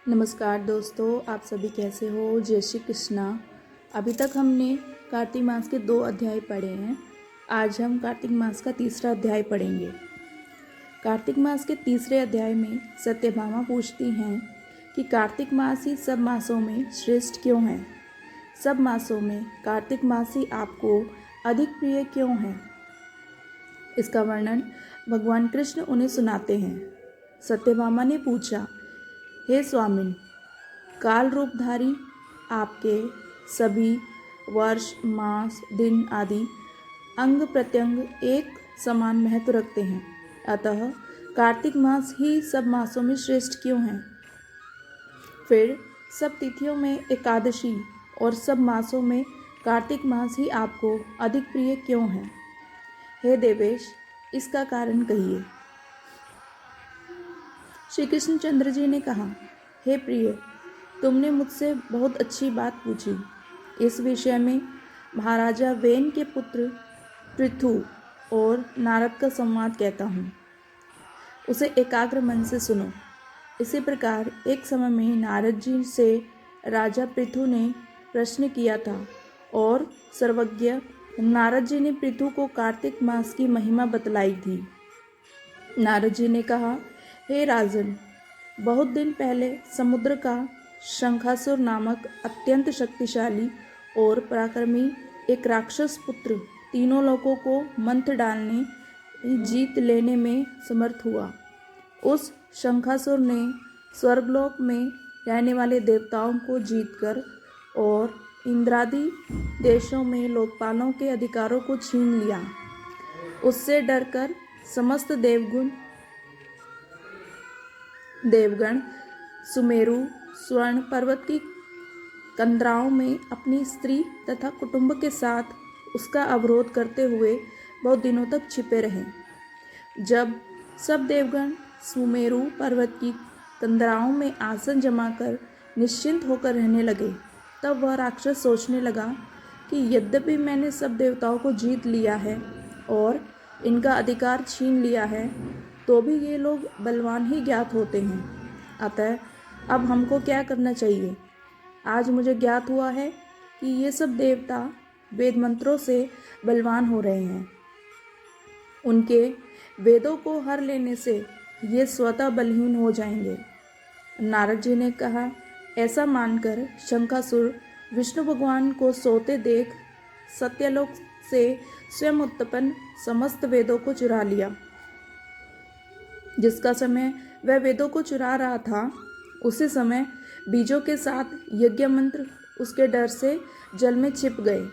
नमस्कार दोस्तों, आप सभी कैसे हो। जय श्री कृष्णा। अभी तक हमने कार्तिक मास के 2 अध्याय पढ़े हैं। आज हम कार्तिक मास का तीसरा अध्याय पढ़ेंगे। कार्तिक मास के तीसरे अध्याय में सत्यभामा पूछती हैं कि कार्तिक मास ही सब मासों में श्रेष्ठ क्यों है। सब मासों में कार्तिक मास ही आपको अधिक प्रिय क्यों है। इसका वर्णन भगवान कृष्ण उन्हें सुनाते हैं। सत्यभामा ने पूछा, हे स्वामिन, काल रूपधारी आपके सभी वर्ष, मास, दिन आदि अंग प्रत्यंग एक समान महत्व रखते हैं, अतः कार्तिक मास ही सब मासों में श्रेष्ठ क्यों है। फिर सब तिथियों में एकादशी और सब मासों में कार्तिक मास ही आपको अधिक प्रिय क्यों है। हे देवेश, इसका कारण कहिए। श्री कृष्णचंद्र जी ने कहा, हे प्रिय, तुमने मुझसे बहुत अच्छी बात पूछी। इस विषय में महाराजा वेन के पुत्र पृथु और नारद का संवाद कहता हूँ, उसे एकाग्र मन से सुनो। इसी प्रकार एक समय में नारद जी से राजा पृथु ने प्रश्न किया था और सर्वज्ञ नारद जी ने पृथु को कार्तिक मास की महिमा बतलाई थी। नारद जी ने कहा, हे राजन, बहुत दिन पहले समुद्र का शंखासुर नामक अत्यंत शक्तिशाली और पराक्रमी एक राक्षस पुत्र तीनों लोगों को मंत्र डालने जीत लेने में समर्थ हुआ। उस शंखासुर ने स्वर्गलोक में रहने वाले देवताओं को जीतकर और इंद्रादि देशों में लोकपालों के अधिकारों को छीन लिया। उससे डरकर समस्त देवगण सुमेरु स्वर्ण पर्वत की कंदराओं में अपनी स्त्री तथा कुटुंब के साथ उसका अवरोध करते हुए बहुत दिनों तक छिपे रहे। जब सब देवगण सुमेरु पर्वत की कंदराओं में आसन जमाकर निश्चिंत होकर रहने लगे, तब वह राक्षस सोचने लगा कि यद्यपि मैंने सब देवताओं को जीत लिया है और इनका अधिकार छीन लिया है, तो भी ये लोग बलवान ही ज्ञात होते हैं। अतः अब हमको क्या करना चाहिए। आज मुझे ज्ञात हुआ है कि ये सब देवता वेद मंत्रों से बलवान हो रहे हैं। उनके वेदों को हर लेने से ये स्वतः बलहीन हो जाएंगे। नारद जी ने कहा, ऐसा मानकर शंखासुर विष्णु भगवान को सोते देख सत्यलोक से स्वयं उत्पन्न समस्त वेदों को चुरा लिया। जिसका समय वह वेदों को चुरा रहा था, उसी समय बीजों के साथ यज्ञ मंत्र उसके डर से जल में छिप गए।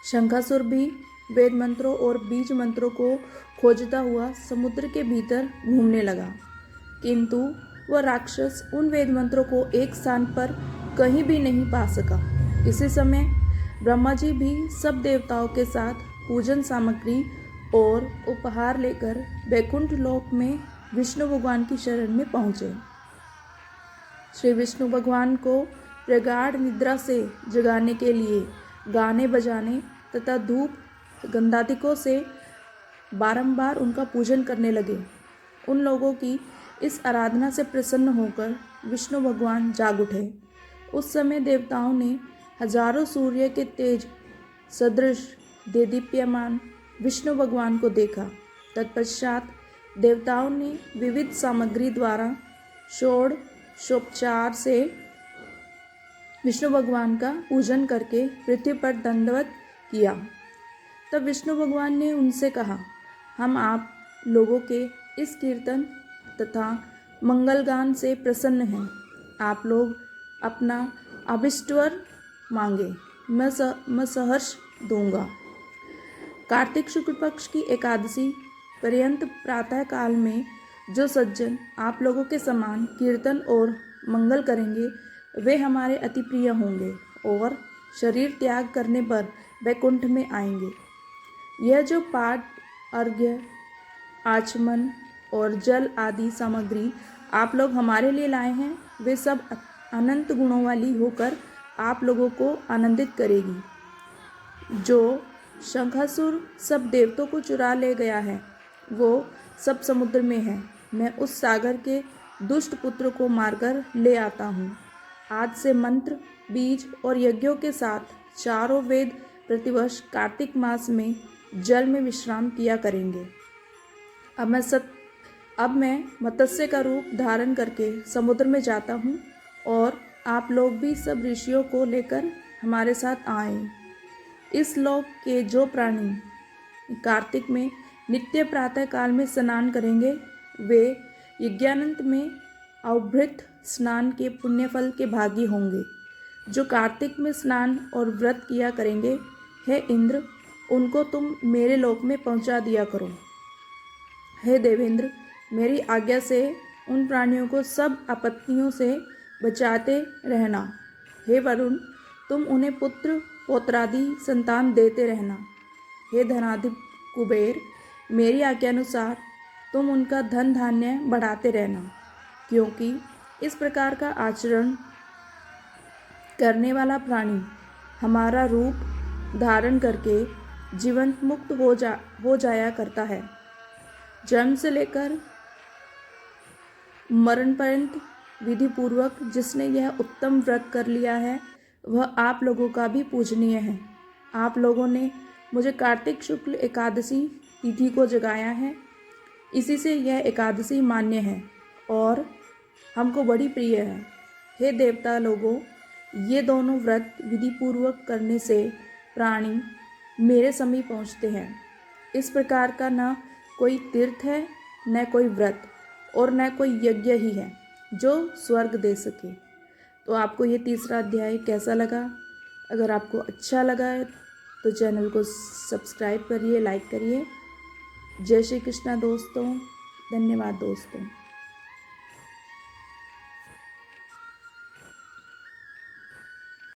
शंखासुर भी वेद मंत्रों और बीज मंत्रों को खोजता हुआ समुद्र के भीतर घूमने लगा, किंतु वह राक्षस उन वेद मंत्रों को एक स्थान पर कहीं भी नहीं पा सका। इसी समय ब्रह्मा जी भी सब देवताओं के साथ पूजन सामग्री और उपहार लेकर वैकुंठ लोक में विष्णु भगवान की शरण में पहुँचे। श्री विष्णु भगवान को प्रगाढ़ निद्रा से जगाने के लिए गाने बजाने तथा धूप गंधादिकों से बारंबार उनका पूजन करने लगे। उन लोगों की इस आराधना से प्रसन्न होकर विष्णु भगवान जाग उठे। उस समय देवताओं ने हजारों सूर्य के तेज सदृश देदीप्यमान विष्णु भगवान को देखा। तत्पश्चात देवताओं ने विविध सामग्री द्वारा षोडशोपचार से विष्णु भगवान का पूजन करके पृथ्वी पर दंडवत किया। तब विष्णु भगवान ने उनसे कहा, हम आप लोगों के इस कीर्तन तथा मंगलगान से प्रसन्न हैं। आप लोग अपना अभिष्टवर मांगे, मैं सहर्ष दूंगा। कार्तिक शुक्ल पक्ष की एकादशी पर्यंत प्रातः काल में जो सज्जन आप लोगों के समान कीर्तन और मंगल करेंगे, वे हमारे अति प्रिय होंगे और शरीर त्याग करने पर वैकुंठ में आएंगे। यह जो पाठ, अर्घ्य, आचमन और जल आदि सामग्री आप लोग हमारे लिए लाए हैं, वे सब अनंत गुणों वाली होकर आप लोगों को आनंदित करेगी। जो शंखासुर सब देवताओं को चुरा ले गया है, वो सब समुद्र में है। मैं उस सागर के दुष्ट पुत्र को मारकर ले आता हूँ। आज से मंत्र, बीज और यज्ञों के साथ चारों वेद प्रतिवर्ष कार्तिक मास में जल में विश्राम किया करेंगे। अब मैं मत्स्य का रूप धारण करके समुद्र में जाता हूँ और आप लोग भी सब ऋषियों को लेकर हमारे साथ आएं। इस लोक के जो प्राणी कार्तिक में नित्य प्रातः काल में स्नान करेंगे, वे यज्ञानंत में अवभृत स्नान के पुण्यफल के भागी होंगे। जो कार्तिक में स्नान और व्रत किया करेंगे, हे इंद्र, उनको तुम मेरे लोक में पहुंचा दिया करो। हे देवेंद्र, मेरी आज्ञा से उन प्राणियों को सब आपत्तियों से बचाते रहना। हे वरुण, तुम उन्हें पुत्र पौत्रादि संतान देते रहना। हे धनाधिप कुबेर, मेरी आज्ञानुसार तुम उनका धन धान्य बढ़ाते रहना, क्योंकि इस प्रकार का आचरण करने वाला प्राणी हमारा रूप धारण करके जीवंत मुक्त हो जाया करता है। जन्म से लेकर मरण पर्यंत विधि पूर्वक जिसने यह उत्तम व्रत कर लिया है, वह आप लोगों का भी पूजनीय है। आप लोगों ने मुझे कार्तिक शुक्ल एकादशी तिथि को जगाया है, इसी से यह एकादशी मान्य है और हमको बड़ी प्रिय है। हे देवता लोगों, ये दोनों व्रत विधि पूर्वक करने से प्राणी मेरे समीप पहुँचते हैं। इस प्रकार का न कोई तीर्थ है, न कोई व्रत और न कोई यज्ञ ही है जो स्वर्ग दे सके। तो आपको ये तीसरा अध्याय कैसा लगा? अगर आपको अच्छा लगा है तो चैनल को सब्सक्राइब करिए, लाइक करिए। जय श्री कृष्णा दोस्तों, धन्यवाद दोस्तों।